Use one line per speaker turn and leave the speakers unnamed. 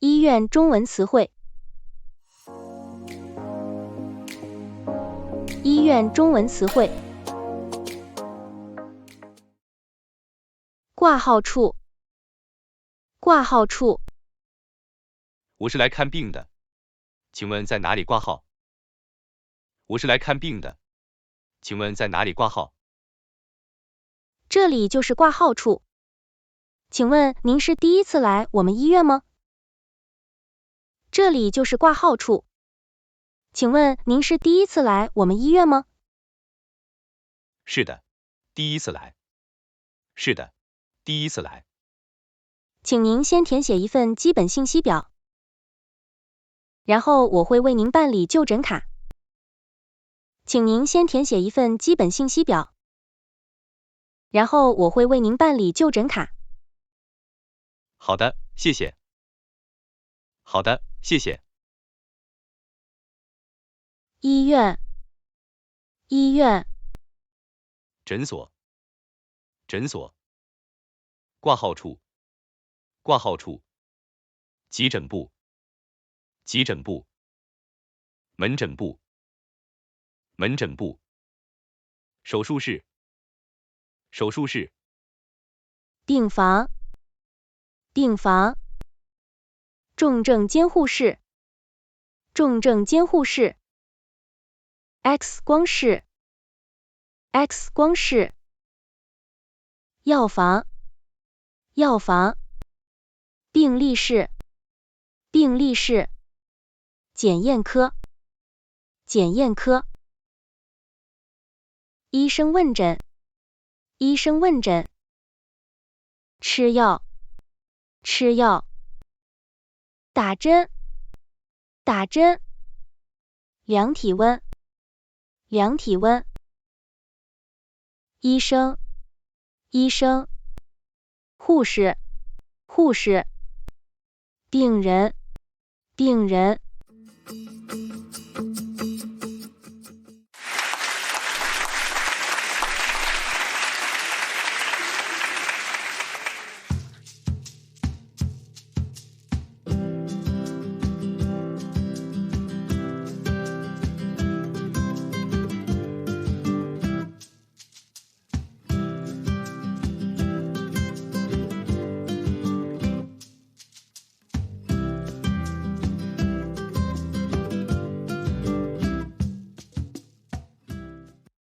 医院中文词汇。医院中文词汇。挂号处，挂号处。
我是来看病的，请问在哪里挂号？我是来看病的，请问在哪里挂号？
这里就是挂号处。请问您是第一次来我们医院吗？这里就是挂号处。请问您是第一次来我们医院吗？
是的，第一次来。是的，第一次来。
请您先填写一份基本信息表，然后我会为您办理就诊卡。请您先填写一份基本信息表，然后我会为您办理就诊卡。
好的，谢谢。好的，谢谢。
医院，医院。
诊所，诊所。挂号处，挂号处。急诊部，急诊部。门诊部，门诊部。手术室，手术室。
病房，病房。重症监护室，重症监护室。X 光室，X 光室。药房，药房。病历室，病历室。检验科，检验科。医生问诊，医生问诊。吃药，吃药。打针，打针。量体温，量体温。医生，医生。护士，护士。病人，病人。